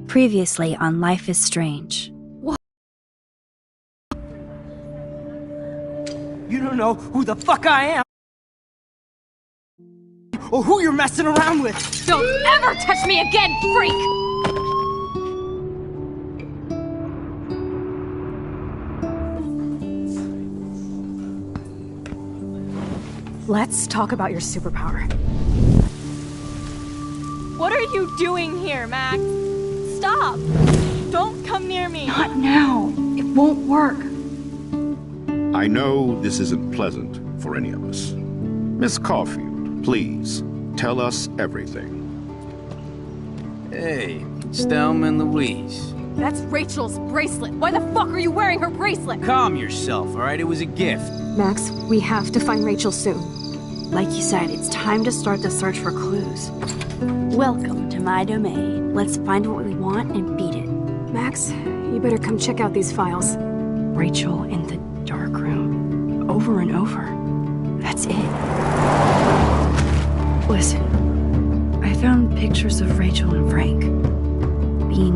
Previously on Life is Strange. You don't know who the fuck I am, or who you're messing around with! Don't ever touch me again, freak! Let's talk about your superpower. What are you doing here, Max? Stop! Don't come near me! Not now. It won't work. I know this isn't pleasant for any of us. Miss Caulfield, please, tell us everything. Hey, it's Thelma and Louise. That's Rachel's bracelet. Why the fuck are you wearing her bracelet? Calm yourself, alright? It was a gift. Max, we have to find Rachel soon. Like you said, it's time to start the search for clues. Welcome to my domain. Let's find what we want and beat it. Max, you better come check out these files. Rachel in the dark room. Over and over. That's it. Listen, I found pictures of Rachel and Frank being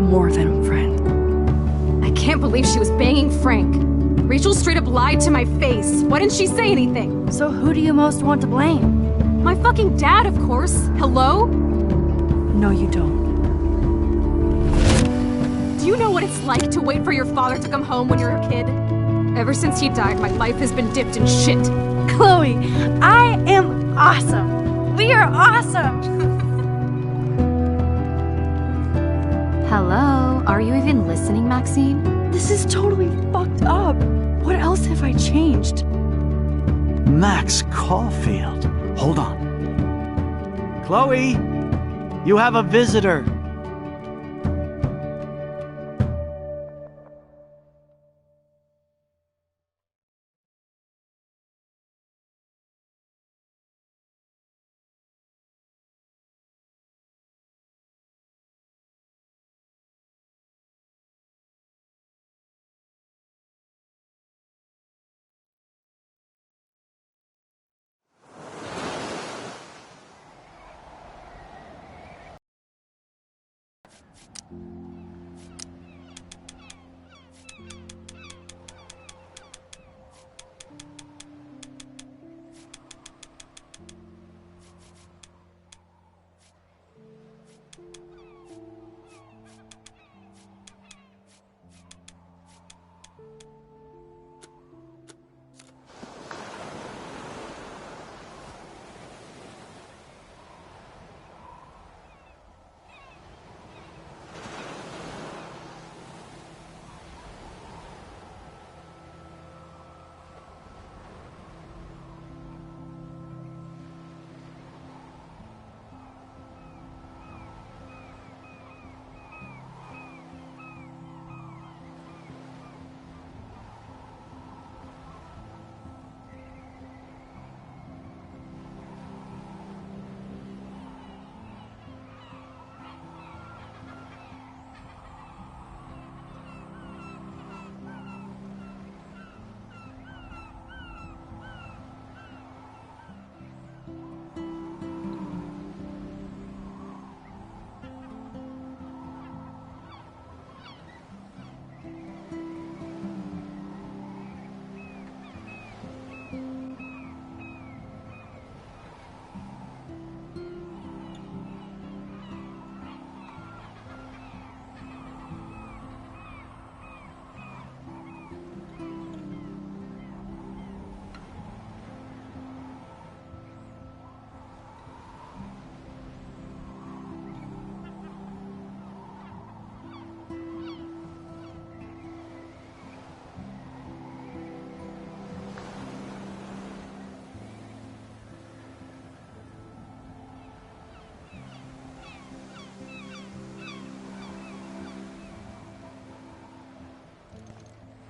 more than a friend. I can't believe she was banging Frank. Rachel straight up lied to my face. Why didn't she say anything? So who do you most want to blame? My fucking dad, of course. Hello? No, you don't. Do you know what it's like to wait for your father to come home when you're a kid? Ever since he died, my life has been dipped in shit. Chloe, I am awesome. We are awesome. Hello? Are you even listening, Maxine? This is totally fucked up. What else have I changed? Max Caulfield. Hold on. Chloe, you have a visitor.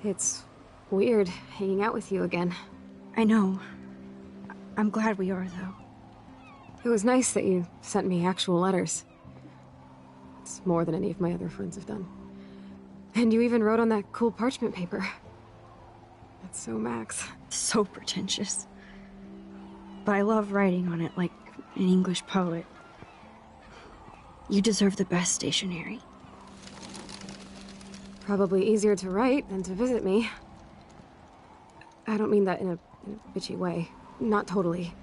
It's weird hanging out with you again. I know. I'm glad we are, though. It was nice that you sent me actual letters. It's more than any of my other friends have done. And you even wrote on that cool parchment paper. That's so Max. So pretentious. But I love writing on it like an English poet. You deserve the best stationery. Probably easier to write than to visit me. I don't mean that in a bitchy way. Not totally.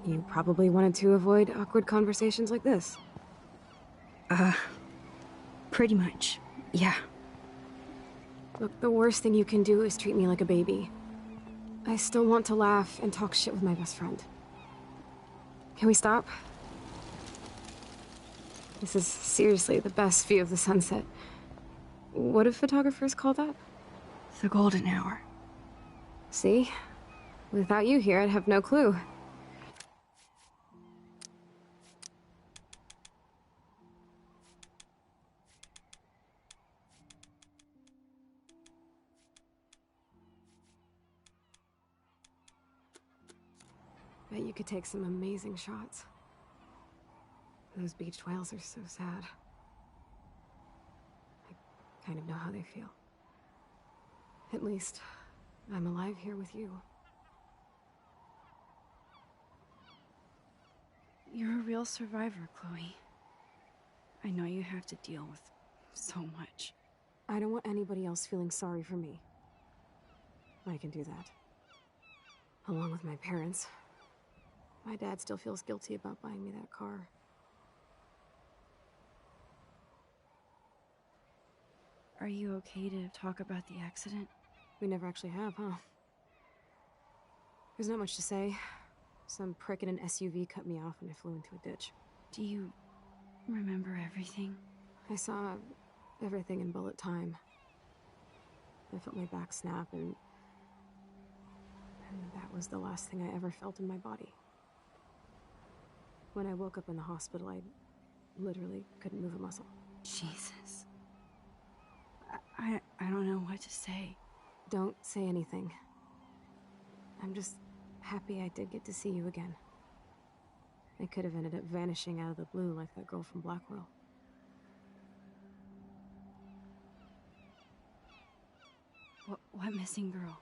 You probably wanted to avoid awkward conversations like this. Pretty much, yeah. Look, the worst thing you can do is treat me like a baby. I still want to laugh and talk shit with my best friend. Can we stop? This is seriously the best view of the sunset. What do photographers call that? The golden hour. See? Without you here, I'd have no clue. Bet you could take some amazing shots. Those beached whales are so sad. I kind of know how they feel. At least, I'm alive here with you. You're a real survivor, Chloe. I know you have to deal with so much. I don't want anybody else feeling sorry for me. I can do that. Along with my parents. My dad still feels guilty about buying me that car. Are you okay to talk about the accident? We never actually have, huh? There's not much to say. Some prick in an SUV cut me off and I flew into a ditch. Do you remember everything? I saw everything in bullet time. I felt my back snap and that was the last thing I ever felt in my body. When I woke up in the hospital, I literally couldn't move a muscle. Jesus. I don't know what to say. Don't say anything. I'm just happy I did get to see you again. I could have ended up vanishing out of the blue like that girl from Blackwell. What missing girl?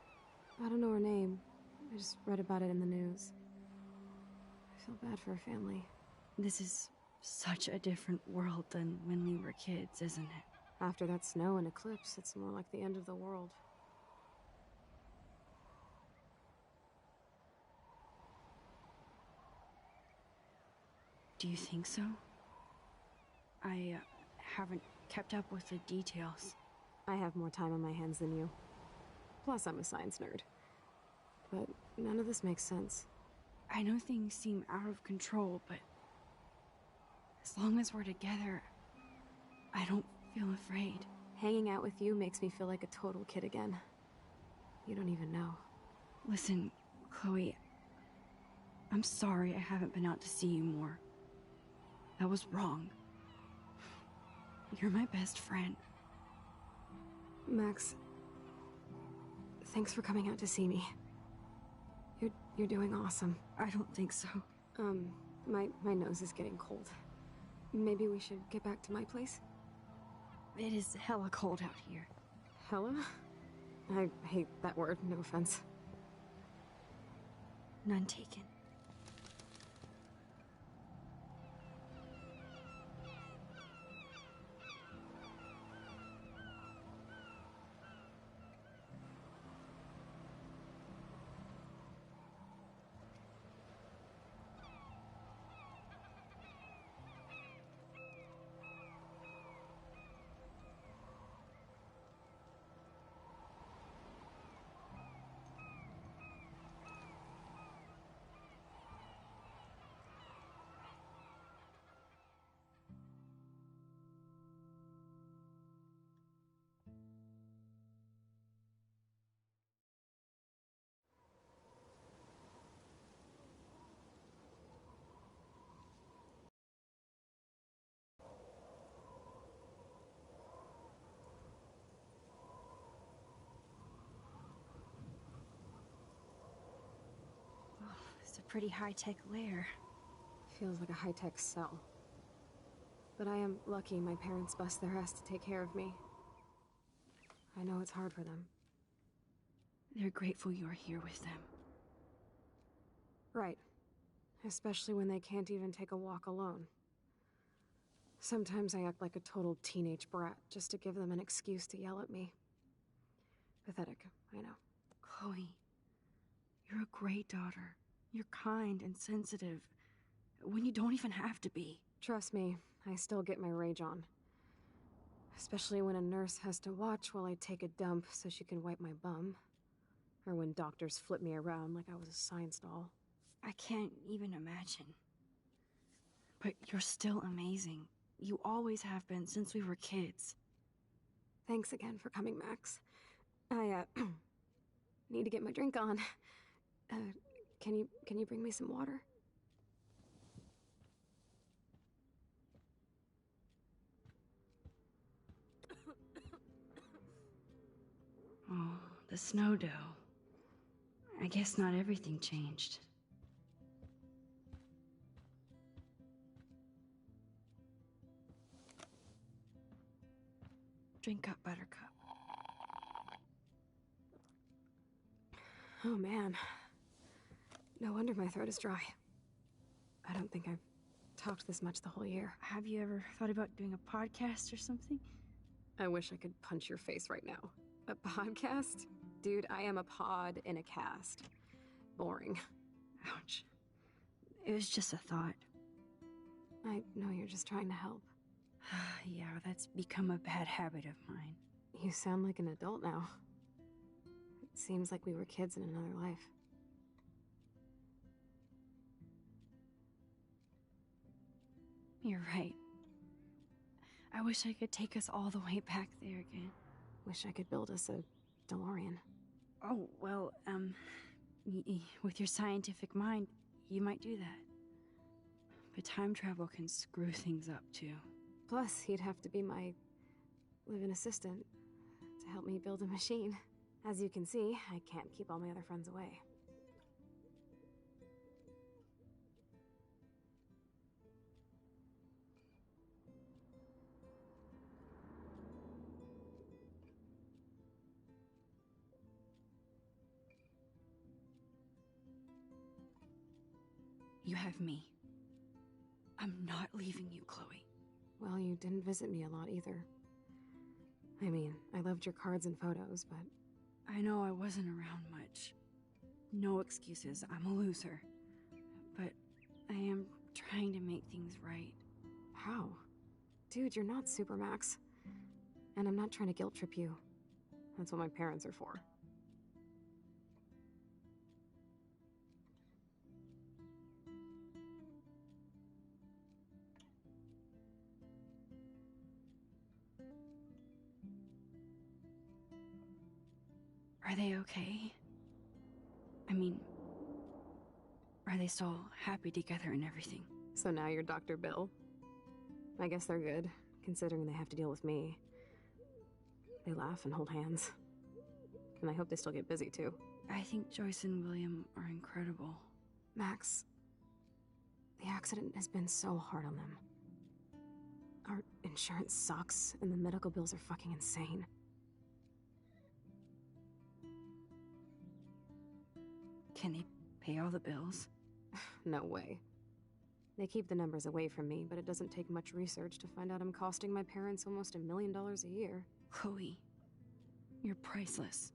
I don't know her name. I just read about it in the news. I feel bad for her family. This is such a different world than when we were kids, isn't it? After that snow and eclipse, it's more like the end of the world. Do you think so? I haven't kept up with the details. I have more time on my hands than you. Plus, I'm a science nerd. But none of this makes sense. I know things seem out of control, but as long as we're together, I don't feel afraid. Hanging out with you makes me feel like a total kid again. You don't even know. Listen, Chloe, I'm sorry I haven't been out to see you more. That was wrong. You're my best friend. Max, thanks for coming out to see me. You're doing awesome. I don't think so. My nose is getting cold. Maybe we should get back to my place? It is hella cold out here. Hella? I hate that word, no offense. None taken. It's a pretty high-tech lair. Feels like a high-tech cell. But I am lucky my parents bust their ass to take care of me. I know it's hard for them. They're grateful you're here with them. Right. Especially when they can't even take a walk alone. Sometimes I act like a total teenage brat just to give them an excuse to yell at me. Pathetic, I know. Chloe, you're a great daughter. You're kind and sensitive when you don't even have to be. Trust me, I still get my rage on. Especially when a nurse has to watch while I take a dump so she can wipe my bum. Or when doctors flip me around like I was a science doll. I can't even imagine. But you're still amazing. You always have been since we were kids. Thanks again for coming, Max. I, need to get my drink on. Can you bring me some water? Oh, the snow dough. I guess not everything changed. Drink up, Buttercup. Oh man. No wonder my throat is dry. I don't think I've talked this much the whole year. Have you ever thought about doing a podcast or something? I wish I could punch your face right now. A podcast? Dude, I am a pod in a cast. Boring. Ouch. It was just a thought. I know you're just trying to help. Yeah, that's become a bad habit of mine. You sound like an adult now. It seems like we were kids in another life. You're right. I wish I could take us all the way back there again. Wish I could build us a DeLorean. Oh, well, with your scientific mind, you might do that. But time travel can screw things up, too. Plus, he'd have to be my live-in assistant to help me build a machine. As you can see, I can't keep all my other friends away. You have me. I'm not leaving you, Chloe. Well, you didn't visit me a lot either. I mean, I loved your cards and photos, but... I know I wasn't around much. No excuses, I'm a loser. But I am trying to make things right. How? Dude, you're not Supermax. And I'm not trying to guilt trip you. That's what my parents are for. Are they okay? I mean, are they still happy together and everything? So now you're Dr. Bill? I guess they're good, considering they have to deal with me. They laugh and hold hands. And I hope they still get busy, too. I think Joyce and William are incredible. Max, the accident has been so hard on them. Our insurance sucks, and the medical bills are fucking insane. Can they pay all the bills? No way. They keep the numbers away from me, but it doesn't take much research to find out I'm costing my parents almost $1 million a year. Chloe, you're priceless.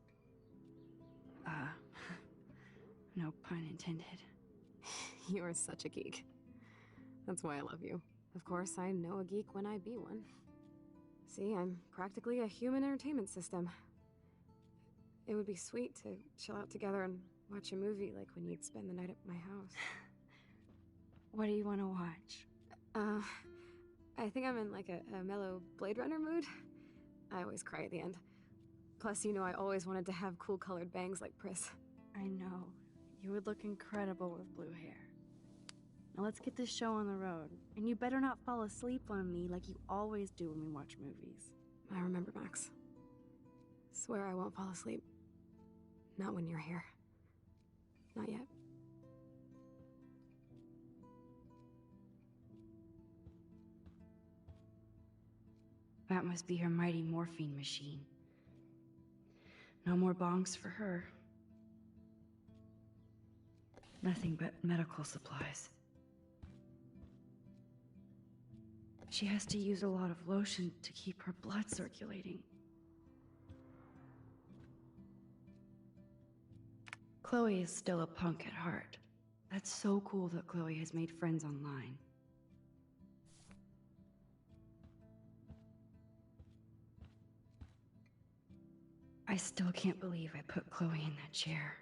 No pun intended. You are such a geek. That's why I love you. Of course, I know a geek when I be one. See, I'm practically a human entertainment system. It would be sweet to chill out together and watch a movie like when you'd spend the night at my house. What do you want to watch? I think I'm in like a mellow Blade Runner mood. I always cry at the end. Plus, you know, I always wanted to have cool colored bangs like Pris. I know. You would look incredible with blue hair. Now let's get this show on the road. And you better not fall asleep on me like you always do when we watch movies. I remember, Max. Swear I won't fall asleep. Not when you're here. Not yet. That must be her mighty morphine machine. No more bongs for her. Nothing but medical supplies. She has to use a lot of lotion to keep her blood circulating. Chloe is still a punk at heart. That's so cool that Chloe has made friends online. I still can't believe I put Chloe in that chair.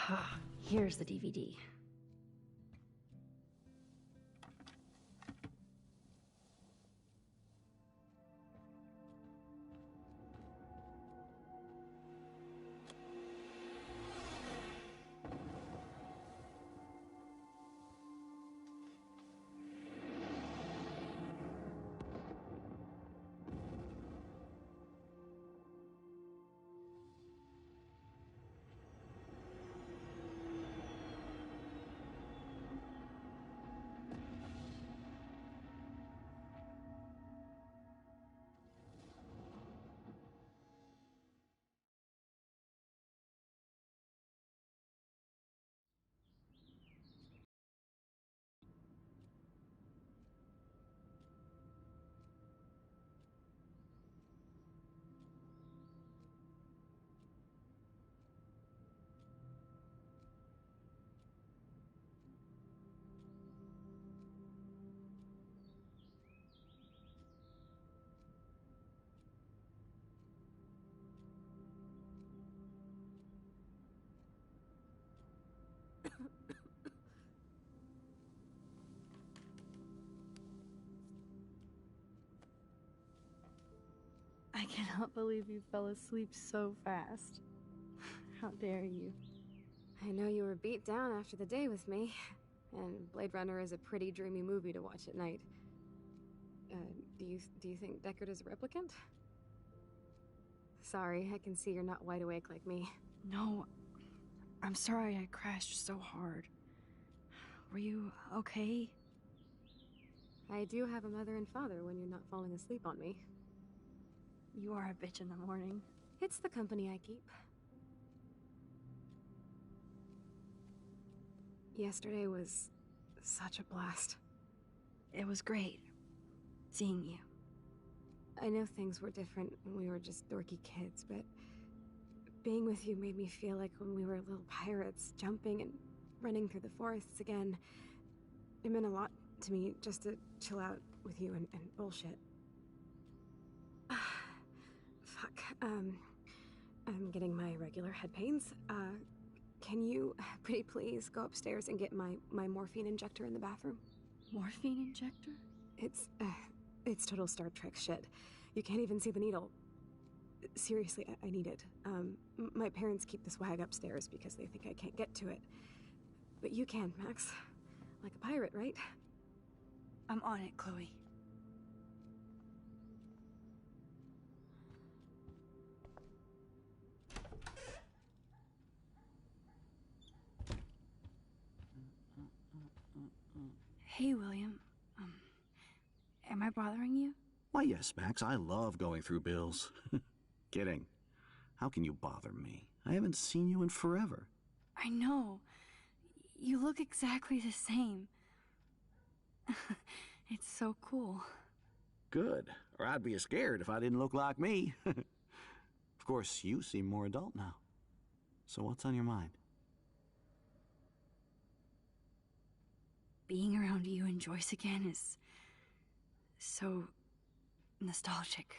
Ah, here's the DVD. I cannot believe you fell asleep so fast. How dare you? I know you were beat down after the day with me, and Blade Runner is a pretty dreamy movie to watch at night. Do you think Deckard is a replicant? Sorry, I can see you're not wide awake like me. No, I'm sorry I crashed so hard. Were you okay? I do have a mother and father when you're not falling asleep on me. You are a bitch in the morning. It's the company I keep. Yesterday was such a blast. It was great seeing you. I know things were different when we were just dorky kids, but being with you made me feel like when we were little pirates, jumping and running through the forests again. It meant a lot to me just to chill out with you and bullshit. Fuck, I'm getting my regular head pains. Can you, pretty please, go upstairs and get my morphine injector in the bathroom? Morphine injector? It's total Star Trek shit. You can't even see the needle. Seriously, I need it. My parents keep the swag upstairs because they think I can't get to it. But you can, Max. Like a pirate, right? I'm on it, Chloe. Hey, William. Am I bothering you? Why, yes, Max. I love going through bills. Kidding. How can you bother me? I haven't seen you in forever. I know. You look exactly the same. It's so cool. Good. Or I'd be scared if I didn't look like me. Of course, you seem more adult now. So what's on your mind? Being around you and Joyce again is so nostalgic.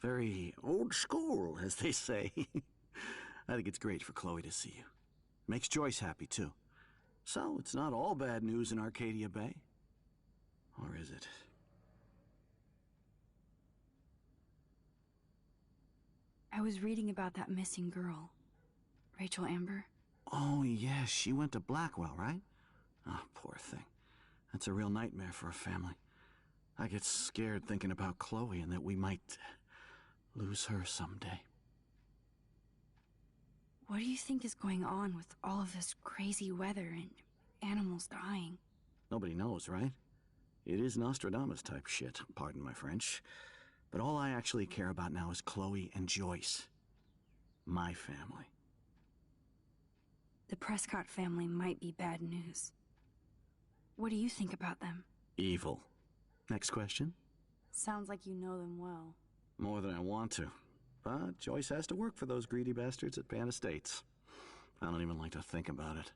Very old school, as they say. I think it's great for Chloe to see you. Makes Joyce happy, too. So, it's not all bad news in Arcadia Bay. Or is it? I was reading about that missing girl, Rachel Amber. Oh, yeah, she went to Blackwell, right? Oh, poor thing. That's a real nightmare for a family. I get scared thinking about Chloe and that we might lose her someday. What do you think is going on with all of this crazy weather and animals dying? Nobody knows, right? It is Nostradamus type shit, pardon my French. But all I actually care about now is Chloe and Joyce. My family. The Prescott family might be bad news. What do you think about them? Evil. Next question? Sounds like you know them well. More than I want to. But Joyce has to work for those greedy bastards at Pan Estates. I don't even like to think about it.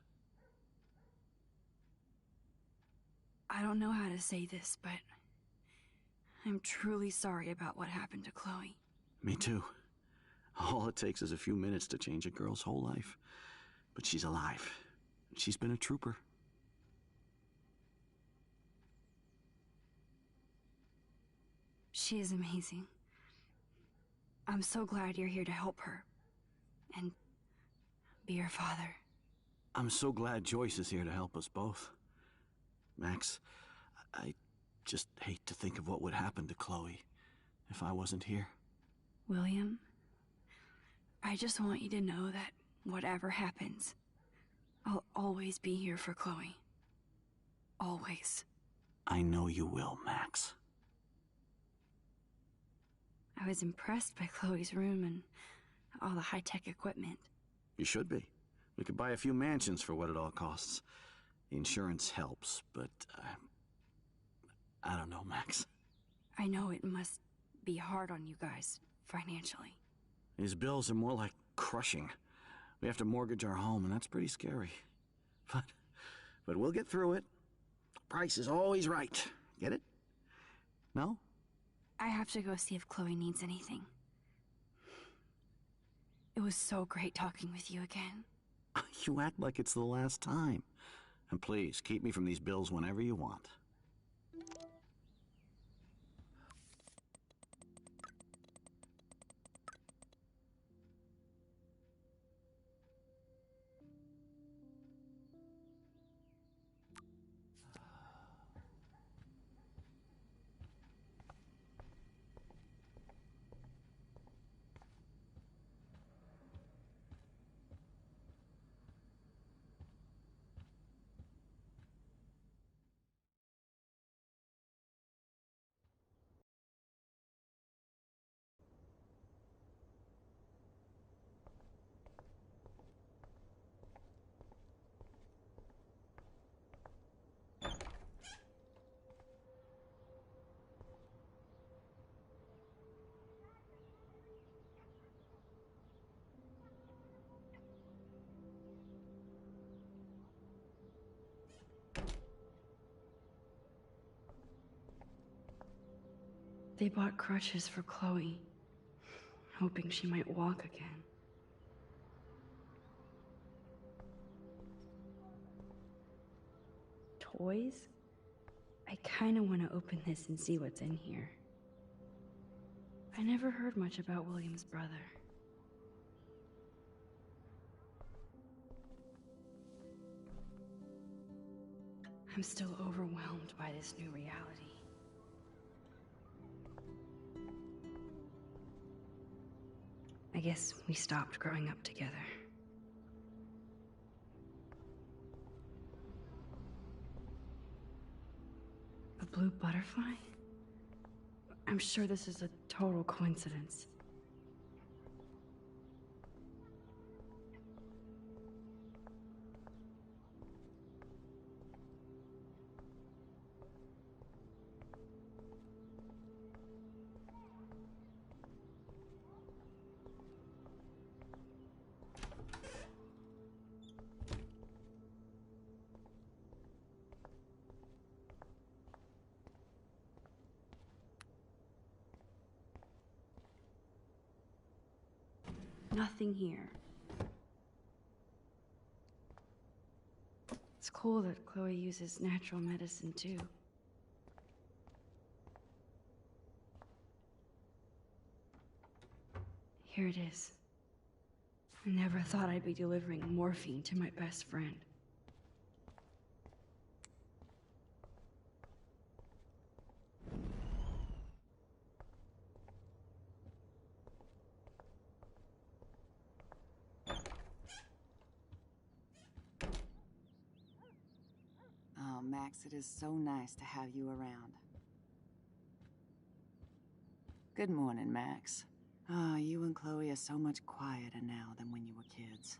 I don't know how to say this, but I'm truly sorry about what happened to Chloe. Me too. All it takes is a few minutes to change a girl's whole life. But she's alive. She's been a trooper. She is amazing. I'm so glad you're here to help her. And be her father. I'm so glad Joyce is here to help us both. Max, I just hate to think of what would happen to Chloe if I wasn't here. William, I just want you to know that whatever happens, I'll always be here for Chloe. Always. I know you will, Max. I was impressed by Chloe's room and all the high-tech equipment. You should be. We could buy a few mansions for what it all costs. The insurance helps, but I don't know, Max. I know it must be hard on you guys, financially. These bills are more like crushing. We have to mortgage our home, and that's pretty scary. But we'll get through it. Price is always right. Get it? No? I have to go see if Chloe needs anything. It was so great talking with you again. You act like it's the last time. And please, keep me from these bills whenever you want. They bought crutches for Chloe, hoping she might walk again. Toys? I kinda want to open this and see what's in here. I never heard much about William's brother. I'm still overwhelmed by this new reality. I guess we stopped growing up together. A blue butterfly? I'm sure this is a total coincidence. Nothing here. It's cool that Chloe uses natural medicine too. Here it is. I never thought I'd be delivering morphine to my best friend. Oh, Max, it is so nice to have you around. Good morning, Max. Oh, you and Chloe are so much quieter now than when you were kids.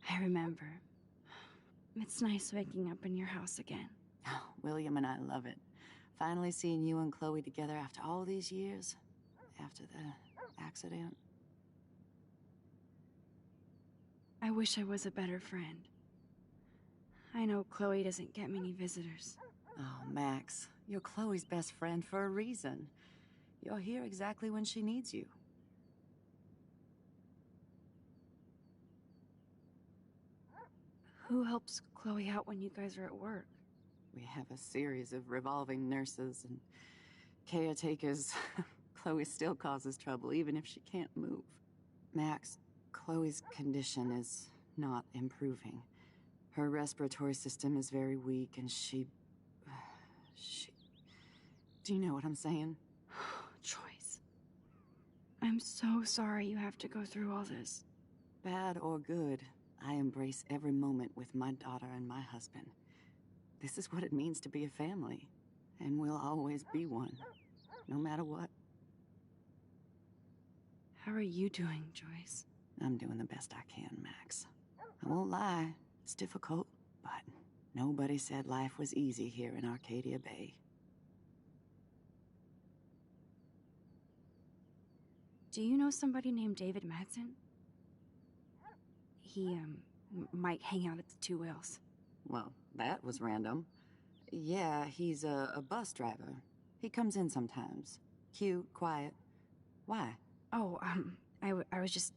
I remember. It's nice waking up in your house again. Oh, William and I love it. Finally seeing you and Chloe together after all these years. After the accident. I wish I was a better friend. I know Chloe doesn't get many visitors. Oh, Max, you're Chloe's best friend for a reason. You're here exactly when she needs you. Who helps Chloe out when you guys are at work? We have a series of revolving nurses and caretakers. Chloe still causes trouble, even if she can't move. Max, Chloe's condition is not improving. Her respiratory system is very weak, and she... Do you know what I'm saying? Joyce. I'm so sorry you have to go through all this. Bad or good, I embrace every moment with my daughter and my husband. This is what it means to be a family, and we'll always be one, no matter what. How are you doing, Joyce? I'm doing the best I can, Max. I won't lie, it's difficult, but nobody said life was easy here in Arcadia Bay. Do you know somebody named David Madsen? He, might hang out at the Two Whales. Well, that was random. Yeah, he's a bus driver. He comes in sometimes. Cute, quiet. Why? Oh, I was just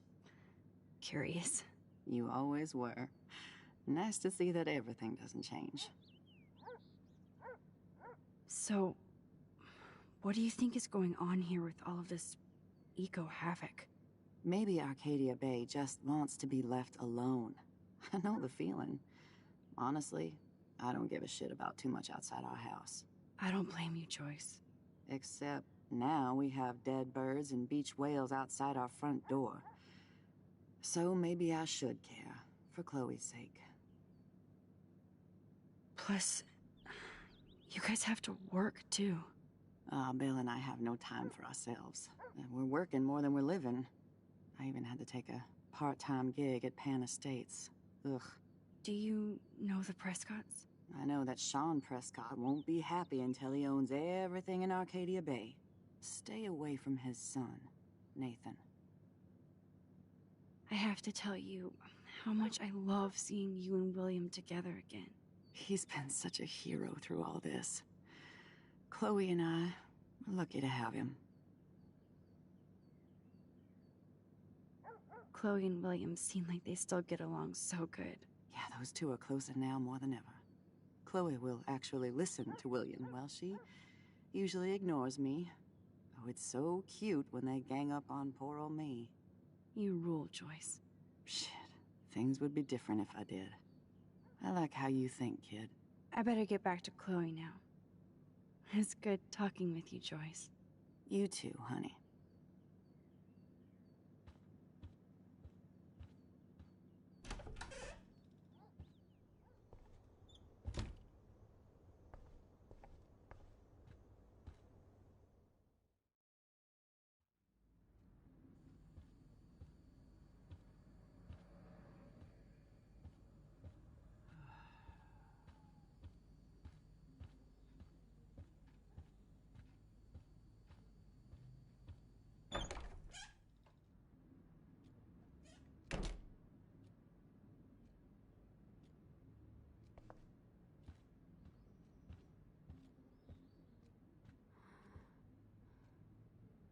curious. You always were. Nice to see that everything doesn't change. So, what do you think is going on here with all of this eco-havoc? Maybe Arcadia Bay just wants to be left alone. I know the feeling. Honestly, I don't give a shit about too much outside our house. I don't blame you, Joyce. Except now we have dead birds and beach whales outside our front door. So maybe I should care, for Chloe's sake. Plus, you guys have to work, too. Bill and I have no time for ourselves. And we're working more than we're living. I even had to take a part-time gig at Pan Estates. Ugh. Do you know the Prescotts? I know that Sean Prescott won't be happy until he owns everything in Arcadia Bay. Stay away from his son, Nathan. I have to tell you how much I love seeing you and William together again. He's been such a hero through all this. Chloe and I are lucky to have him. Chloe and William seem like they still get along so good. Yeah, those two are closer now more than ever. Chloe will actually listen to William, while she usually ignores me. Oh, it's so cute when they gang up on poor old me. You rule, Joyce. Shit, things would be different if I did. I like how you think, kid. I better get back to Chloe now. It's good talking with you, Joyce. You too, honey.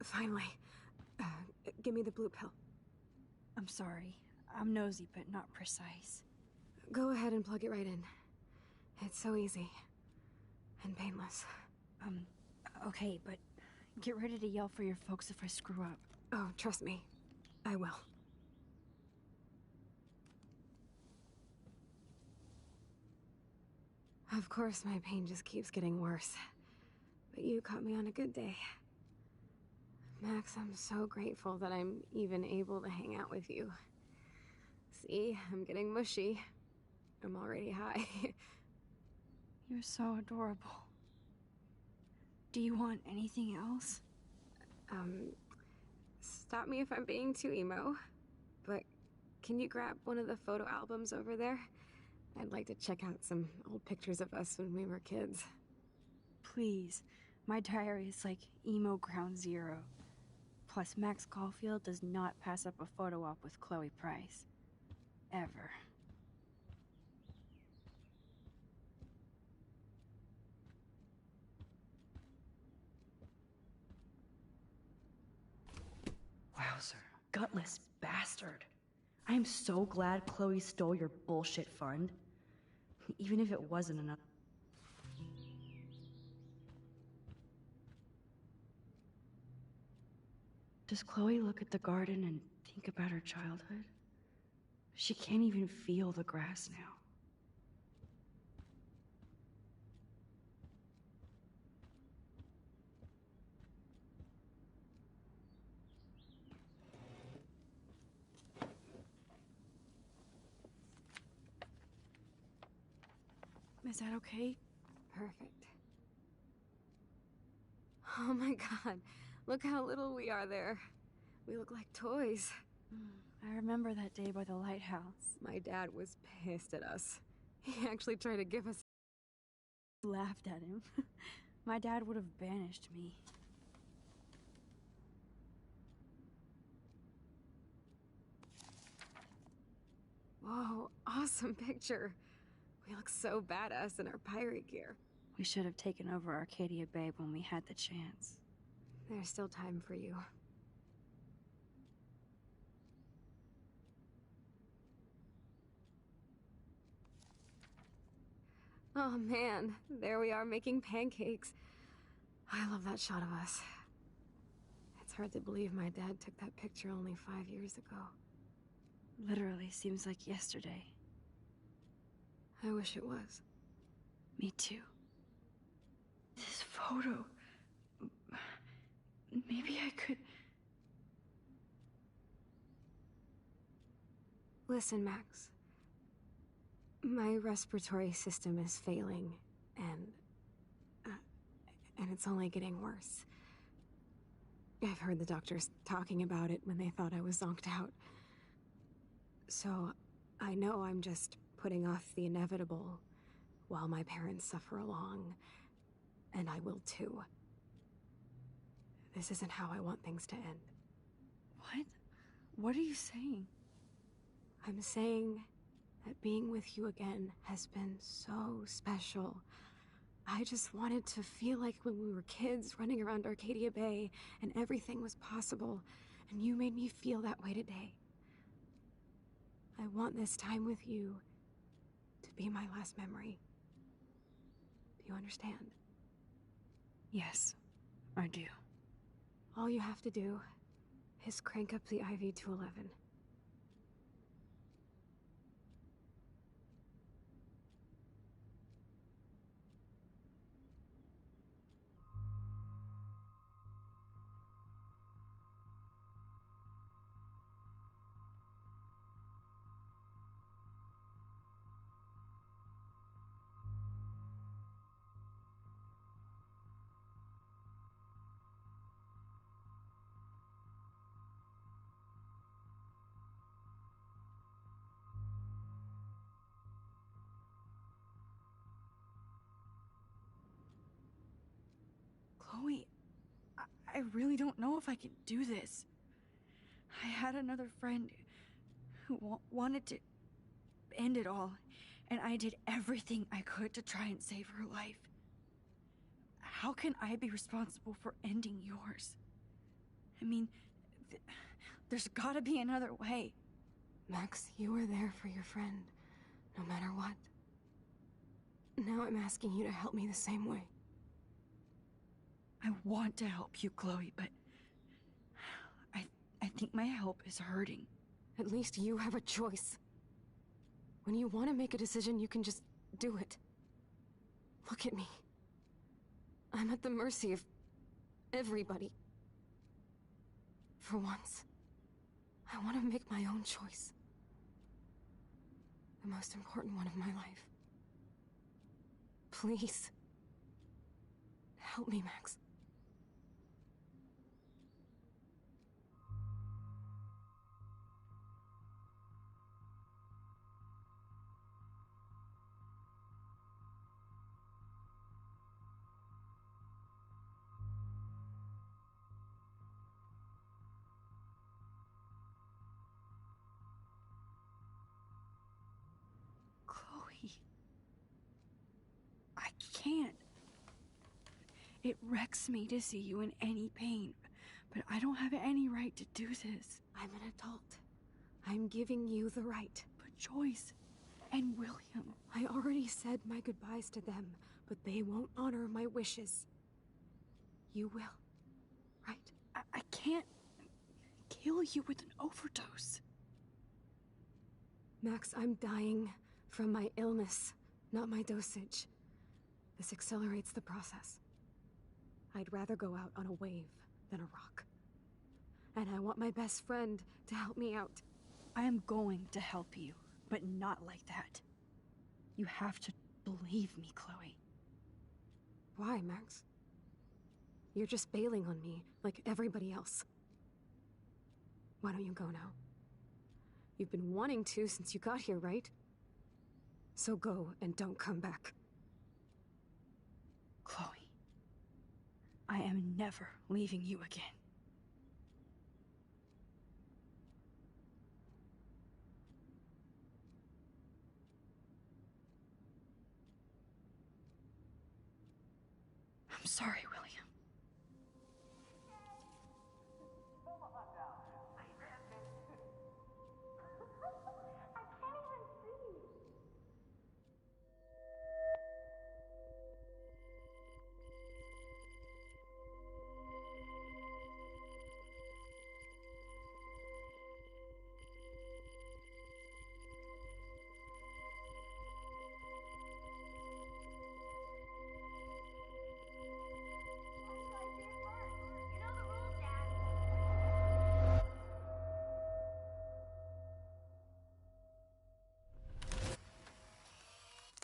Finally. Give me the blue pill. I'm sorry. I'm nosy, but not precise. Go ahead and plug it right in. It's so easy. And painless. Okay, but get ready to yell for your folks if I screw up. Oh, trust me. I will. Of course, my pain just keeps getting worse. But you caught me on a good day. Max, I'm so grateful that I'm even able to hang out with you. See, I'm getting mushy. I'm already high. You're so adorable. Do you want anything else? Stop me if I'm being too emo, but can you grab one of the photo albums over there? I'd like to check out some old pictures of us when we were kids. Please. My diary is like emo ground zero. Plus, Max Caulfield does not pass up a photo op with Chloe Price. Ever. Wowzer. Gutless bastard. I am so glad Chloe stole your bullshit fund. Even if it wasn't enough. Does Chloe look at the garden and think about her childhood? She can't even feel the grass now. Is that okay? Perfect. Oh my god, look how little we are there. We look like toys. I remember that day by the lighthouse. My dad was pissed at us. He actually tried to give us... Laughed at him. My dad would have banished me. Whoa, awesome picture. We look so badass in our pirate gear. We should have taken over Arcadia Bay when we had the chance. There's still time for you. Oh man, there we are making pancakes. I love that shot of us. It's hard to believe my dad took that picture only 5 years ago. Literally seems like yesterday. I wish it was. Me too. This photo... Maybe I could... Listen, Max. My respiratory system is failing, and it's only getting worse. I've heard the doctors talking about it when they thought I was zonked out. So, I know I'm just putting off the inevitable while my parents suffer along, and I will too. This isn't how I want things to end. What? What are you saying? I'm saying that being with you again has been so special. I just wanted to feel like when we were kids running around Arcadia Bay and everything was possible, and you made me feel that way today. I want this time with you to be my last memory. Do you understand? Yes, I do. All you have to do is crank up the IV to 11. Chloe, I really don't know if I can do this. I had another friend who wanted to end it all, and I did everything I could to try and save her life. How can I be responsible for ending yours? I mean, there's gotta be another way. Max, you were there for your friend, no matter what. Now I'm asking you to help me the same way. I want to help you, Chloe, but I think my help is hurting. At least you have a choice. When you want to make a decision, you can just do it. Look at me. I'm at the mercy of everybody. For once, I want to make my own choice. The most important one of my life. Please. Help me, Max. It wrecks me to see you in any pain, but I don't have any right to do this. I'm an adult. I'm giving you the right. But Joyce and William... I already said my goodbyes to them, but they won't honor my wishes. You will, right? I can't kill you with an overdose. Max, I'm dying from my illness, not my dosage. This accelerates the process. I'd rather go out on a wave than a rock. And I want my best friend to help me out. I am going to help you, but not like that. You have to believe me, Chloe. Why, Max? You're just bailing on me like everybody else. Why don't you go now? You've been wanting to since you got here, right? So go and don't come back. Chloe, I am never leaving you again. I'm sorry, William.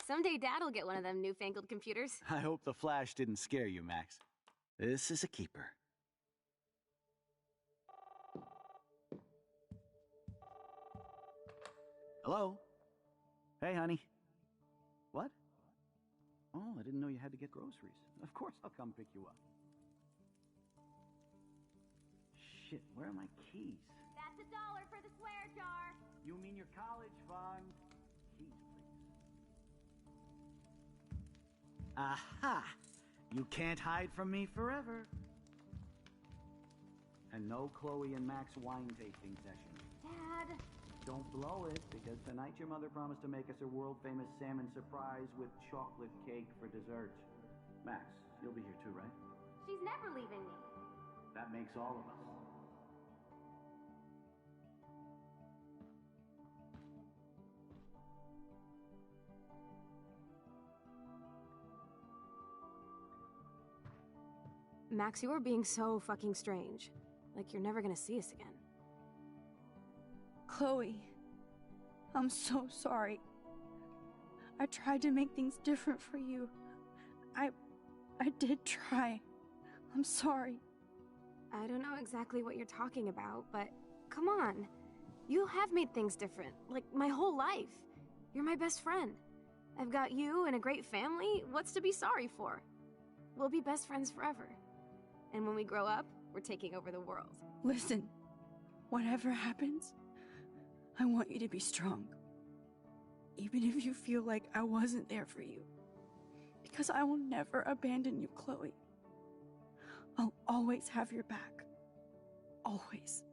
Someday Dad'll get one of them newfangled computers. I hope the flash didn't scare you, Max. This is a keeper. Hello? Hey, honey. What? Oh, I didn't know you had to get groceries. Of course I'll come pick you up. Shit, where are my keys? That's $1 for the swear jar. You mean your college fund? Keys, please. Aha! You can't hide from me forever. And no Chloe and Max wine tasting session. Dad. Don't blow it, because tonight your mother promised to make us a world-famous salmon surprise with chocolate cake for dessert. Max, you'll be here too, right? She's never leaving me. That makes all of us. Max, you are being so fucking strange. Like you're never gonna see us again. Chloe, I'm so sorry. I tried to make things different for you. I did try. I'm sorry. I don't know exactly what you're talking about, but come on. You have made things different, like my whole life. You're my best friend. I've got you and a great family. What's to be sorry for? We'll be best friends forever. And when we grow up, we're taking over the world. Listen, whatever happens, I want you to be strong. Even if you feel like I wasn't there for you. Because I will never abandon you, Chloe. I'll always have your back. Always.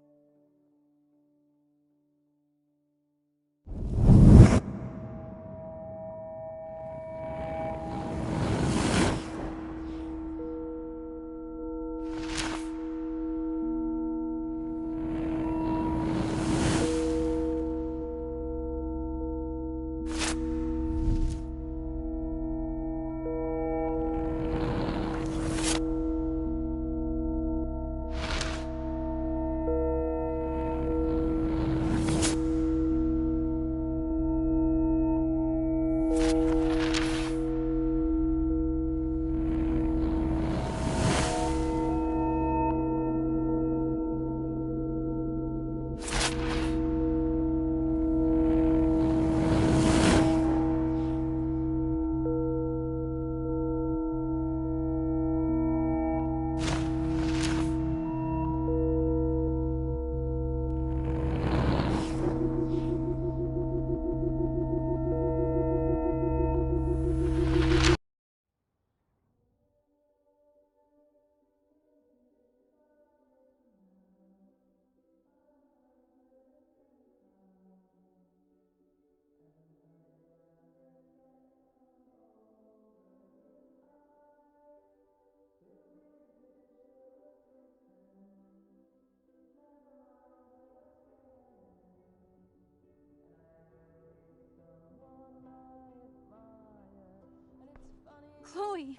Chloe,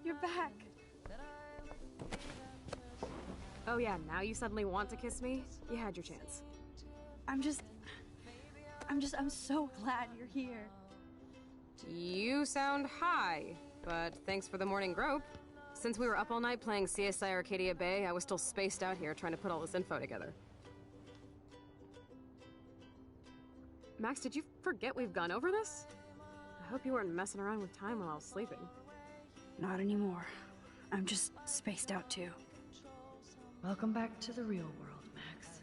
you're back. Oh yeah, now you suddenly want to kiss me? You had your chance. I'm so glad you're here. You sound high, but thanks for the morning grope. Since we were up all night playing CSI Arcadia Bay, I was still spaced out here trying to put all this info together. Max, did you forget we've gone over this? I hope you weren't messing around with time while I was sleeping. Not anymore. I'm just spaced out too. Welcome back to the real world, Max.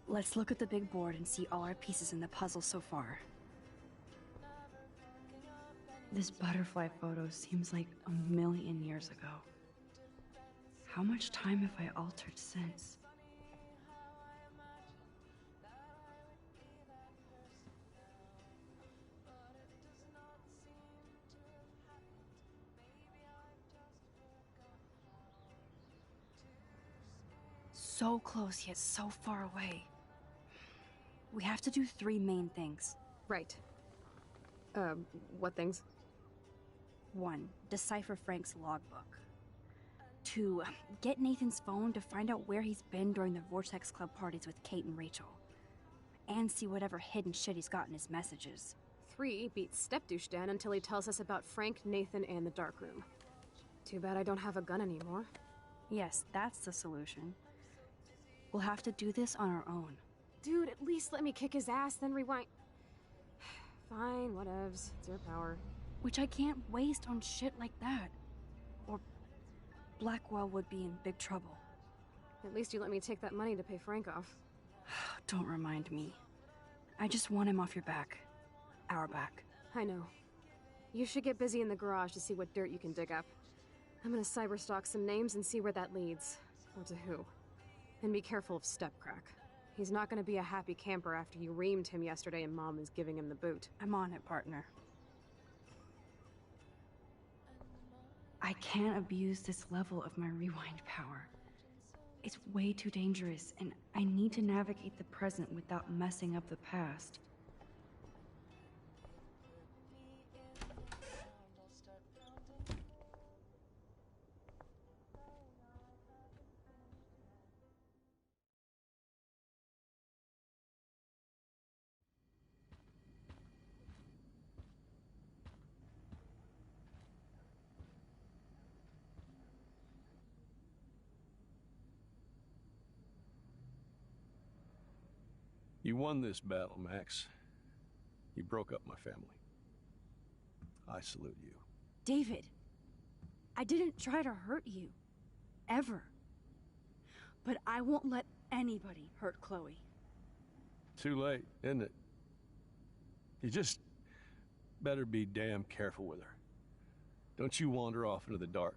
Let's look at the big board and see all our pieces in the puzzle so far. This butterfly photo seems like 1,000,000 years ago. How much time have I altered since? So close yet so far away. We have to do 3 main things. Right. What things? 1. Decipher Frank's logbook. 2. Get Nathan's phone to find out where he's been during the Vortex Club parties with Kate and Rachel. And see whatever hidden shit he's got in his messages. 3. Beat Stepdouche Dan until he tells us about Frank, Nathan, and the dark room. Too bad I don't have a gun anymore. Yes, that's the solution. We'll have to do this on our own. Dude, at least let me kick his ass, then rewind. Fine, whatevs. It's your power. Which I can't waste on shit like that. Or Blackwell would be in big trouble. At least you let me take that money to pay Frank off. Don't remind me. I just want him off your back. Our back. I know. You should get busy in the garage to see what dirt you can dig up. I'm gonna cyberstalk some names and see where that leads. Or to who. And be careful of Stepcrack. He's not gonna be a happy camper after you reamed him yesterday and Mom is giving him the boot. I'm on it, partner. I can't abuse this level of my rewind power. It's way too dangerous, and I need to navigate the present without messing up the past. You won this battle, Max. You broke up my family. I salute you. David, I didn't try to hurt you. Ever. But I won't let anybody hurt Chloe. Too late, isn't it? You just better be damn careful with her. Don't you wander off into the dark.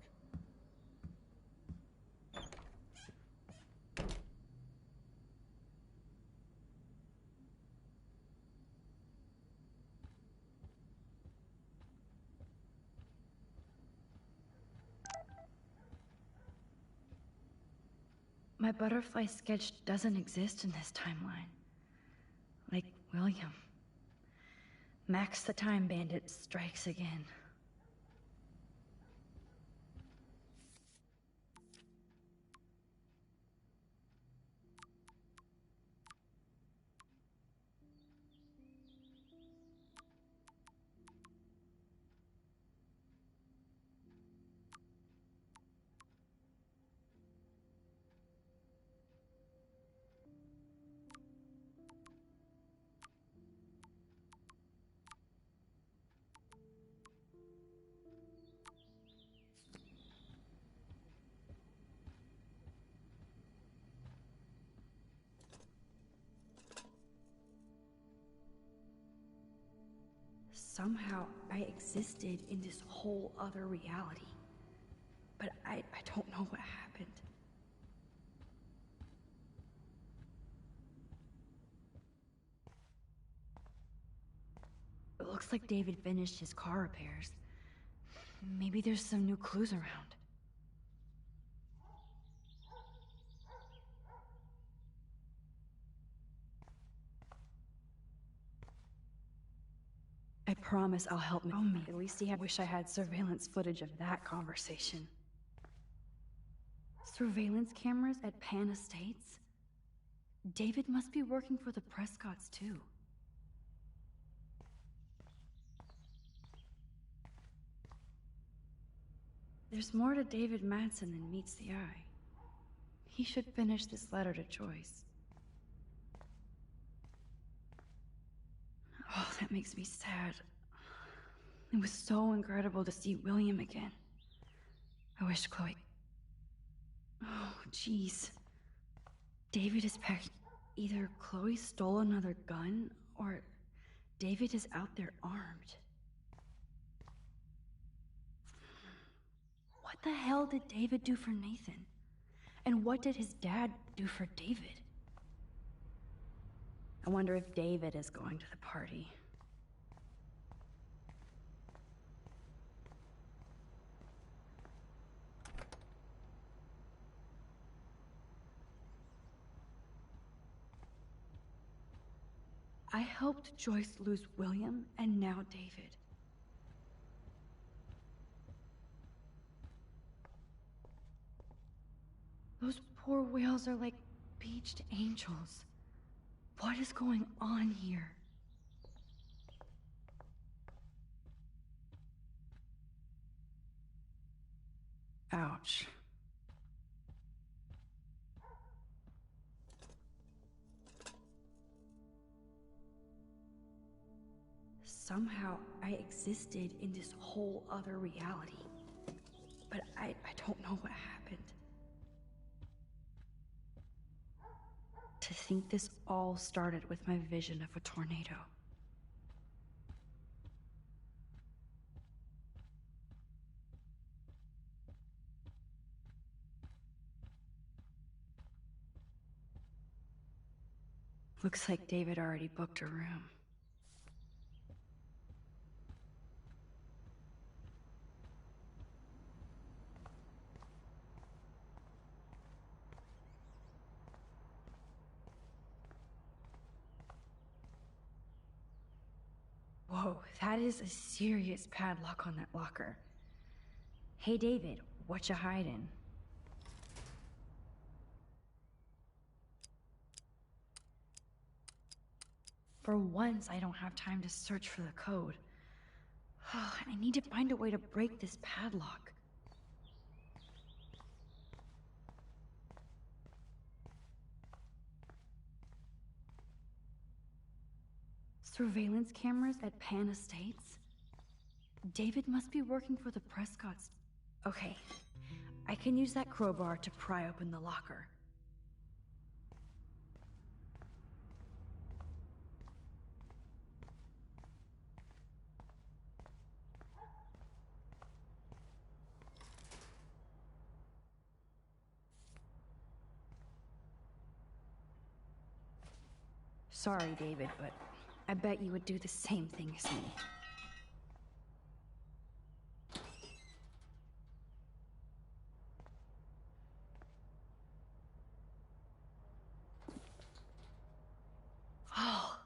My butterfly sketch doesn't exist in this timeline. Like William. Max the Time Bandit strikes again. Somehow, I existed in this whole other reality. But I don't know what happened. It looks like David finished his car repairs. Maybe there's some new clues around. I promise I'll help me. At least I wish I had surveillance footage of that conversation. Surveillance cameras at Pan Estates? David must be working for the Prescotts, too. There's more to David Madsen than meets the eye. He should finish this letter to Joyce. Oh, that makes me sad. It was so incredible to see William again. I wish Chloe... Oh, jeez. David is packed. Either Chloe stole another gun, or David is out there armed. What the hell did David do for Nathan? And what did his dad do for David? I wonder if David is going to the party. I helped Joyce lose William and now David. Those poor whales are like beached angels. What is going on here? Ouch. Somehow I existed in this whole other reality. But I don't know what happened. To think this all started with my vision of a tornado. Looks like David already booked a room. Whoa, that is a serious padlock on that locker. Hey David, what you hiding? For once, I don't have time to search for the code. I need to find a way to break this padlock. Surveillance cameras at Pan Estates? David must be working for the Prescotts. Okay, I can use that crowbar to pry open the locker. Sorry, David, but I bet you would do the same thing as me. Oh,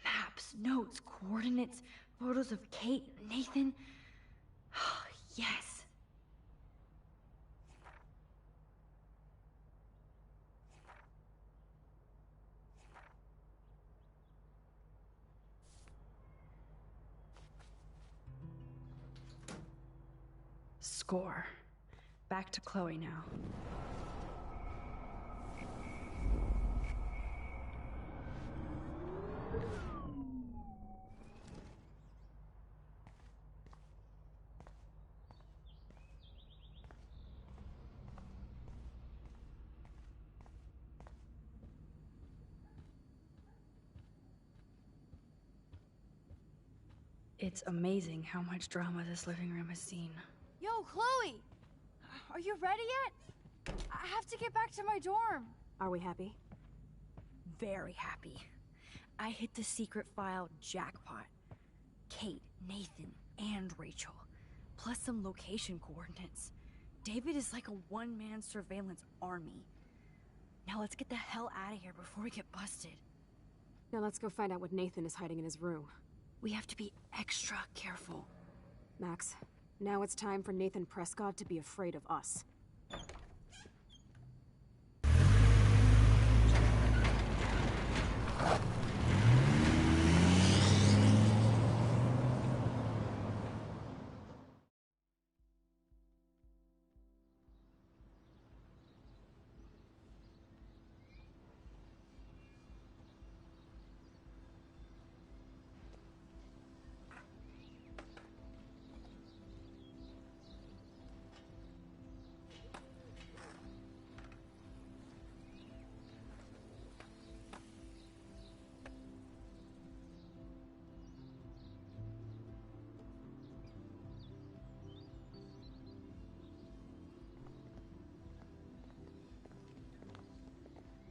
maps, notes, coordinates, photos of Kate, Nathan. Oh, yes. Score. Back to Chloe now. It's amazing how much drama this living room has seen. Yo, Chloe! Are you ready yet? I have to get back to my dorm. Are we happy? Very happy. I hit the secret file jackpot. Kate, Nathan, and Rachel. Plus some location coordinates. David is like a one-man surveillance army. Now let's get the hell out of here before we get busted. Now let's go find out what Nathan is hiding in his room. We have to be extra careful. Max, now it's time for Nathan Prescott to be afraid of us.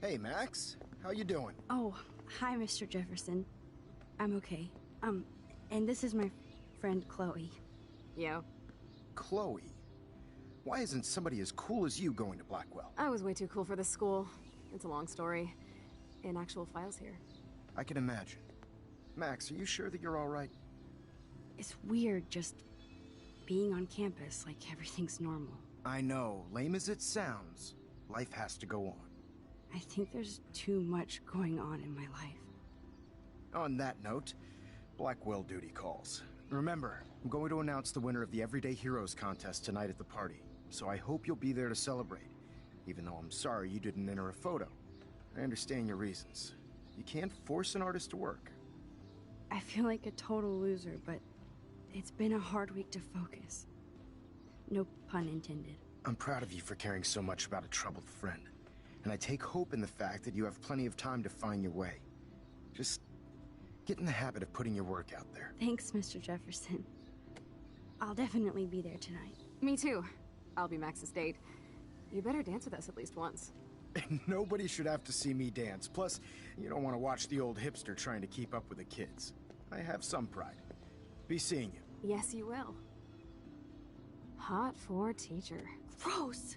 Hey, Max. How you doing? Oh, hi, Mr. Jefferson. I'm okay. And this is my friend Chloe. Yo. Chloe? Why isn't somebody as cool as you going to Blackwell? I was way too cool for this school. It's a long story. In actual files here. I can imagine. Max, are you sure that you're all right? It's weird just being on campus like everything's normal. I know. Lame as it sounds, life has to go on. I think there's too much going on in my life. On that note, Blackwell duty calls. Remember, I'm going to announce the winner of the Everyday Heroes contest tonight at the party, so I hope you'll be there to celebrate, even though I'm sorry you didn't enter a photo. I understand your reasons. You can't force an artist to work. I feel like a total loser, but it's been a hard week to focus. No pun intended. I'm proud of you for caring so much about a troubled friend. And I take hope in the fact that you have plenty of time to find your way. Just get in the habit of putting your work out there. Thanks, Mr. Jefferson. I'll definitely be there tonight. Me too. I'll be Max's date. You better dance with us at least once. Nobody should have to see me dance. Plus, you don't want to watch the old hipster trying to keep up with the kids. I have some pride. Be seeing you. Yes, you will. Hot for teacher. Gross!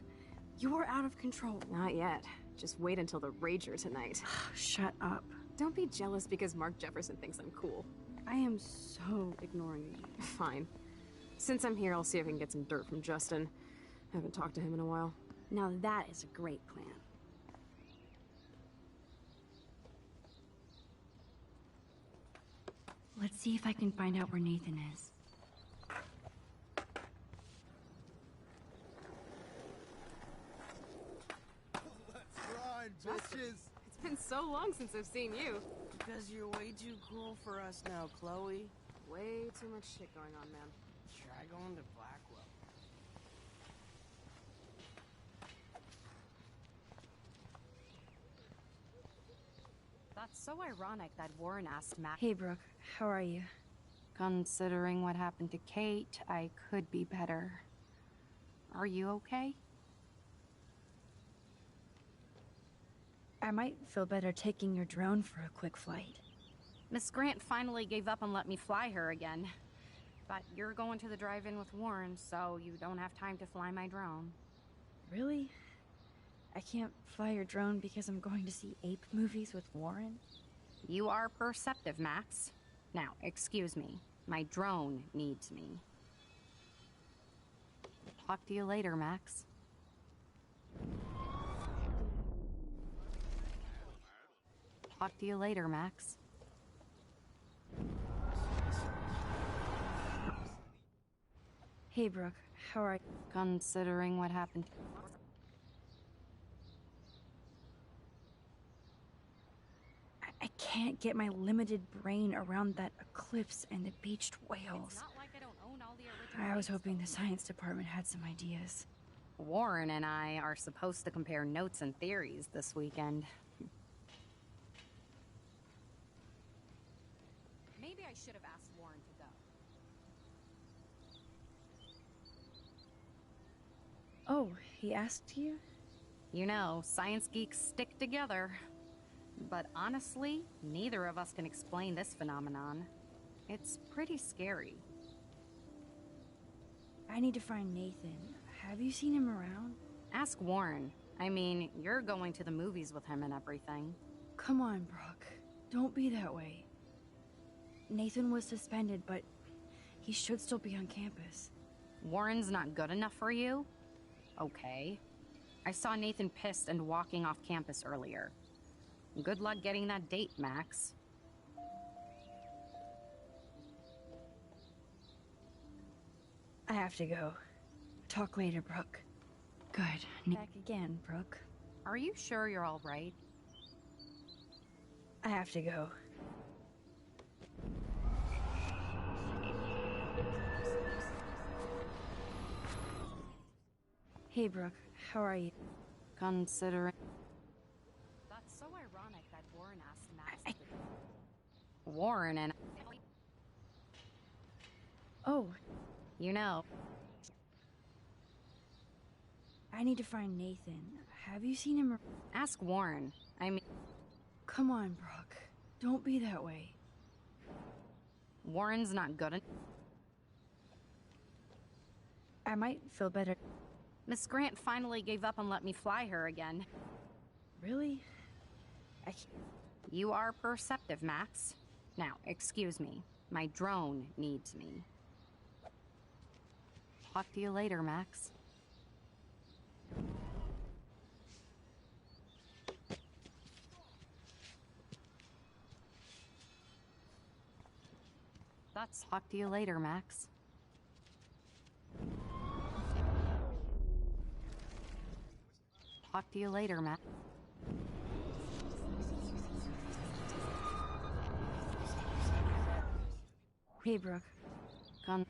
You're out of control. Not yet. Just wait until the Rager tonight. Shut up. Don't be jealous because Mark Jefferson thinks I'm cool. I am so ignoring you. Fine. Since I'm here, I'll see if I can get some dirt from Justin. I haven't talked to him in a while. Now that is a great plan. Let's see if I can find out where Nathan is. Bitches. It's been so long since I've seen you. Because you're way too cool for us now, Chloe. Way too much shit going on, man. Try going to Blackwell. That's so ironic that Warren asked Max. Hey, Brooke. How are you? Considering what happened to Kate, I could be better. Are you okay? I might feel better taking your drone for a quick flight. Miss Grant finally gave up and let me fly her again. But you're going to the drive-in with Warren, so you don't have time to fly my drone. Really? I can't fly your drone because I'm going to see ape movies with Warren? You are perceptive, Max. Now, excuse me. My drone needs me. Talk to you later, Max. Talk to you later, Max. Hey, Brooke. How are you? Considering what happened. I can't get my limited brain around that eclipse and the beached whales. I was hoping the science department had some ideas. Warren and I are supposed to compare notes and theories this weekend. Maybe I should have asked Warren to go. Oh, he asked you? You know, science geeks stick together. But honestly, neither of us can explain this phenomenon. It's pretty scary. I need to find Nathan. Have you seen him around? Ask Warren. I mean, you're going to the movies with him and everything. Come on, Brooke. Don't be that way. Nathan was suspended, but he should still be on campus. Warren's not good enough for you? Okay. I saw Nathan pissed and walking off campus earlier. Good luck getting that date, Max. I have to go. Talk later, Brooke. Good. Back again, Brooke. Are you sure you're all right? I have to go. Hey, Brooke. How are you? Considering... That's so ironic that Warren asked Max to... Warren and... Oh. You know... I need to find Nathan. Have you seen him? Ask Warren. I mean... Come on, Brooke. Don't be that way. Warren's not good enough. I might feel better. Miss Grant finally gave up and let me fly her again. Really? You are perceptive, Max. Now, excuse me. My drone needs me. Talk to you later, Max. Talk to you later, Max. Talk to you later, Max. Hey, Brooke. Come.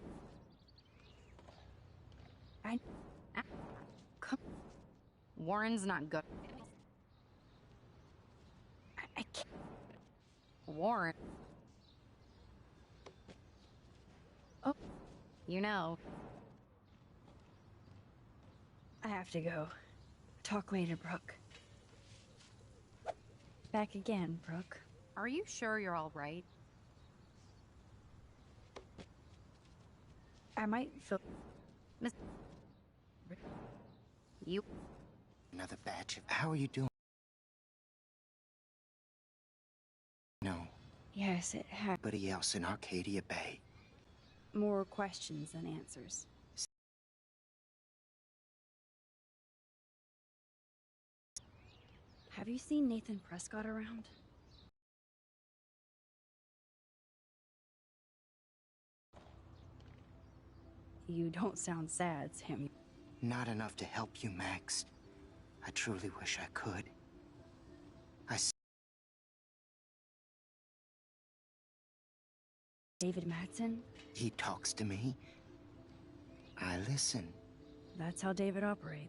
Come. Warren's not good. I can't. Warren. Oh. You know. I have to go. Talk later, Brooke. Back again, Brooke. Are you sure you're all right? I might feel... Miss... You... Another batch of... How are you doing? No. Yes, it has. Anybody else in Arcadia Bay? More questions than answers. Have you seen Nathan Prescott around? You don't sound sad, Sam. Not enough to help you, Max. I truly wish I could. David Madsen? He talks to me. I listen. That's how David operates.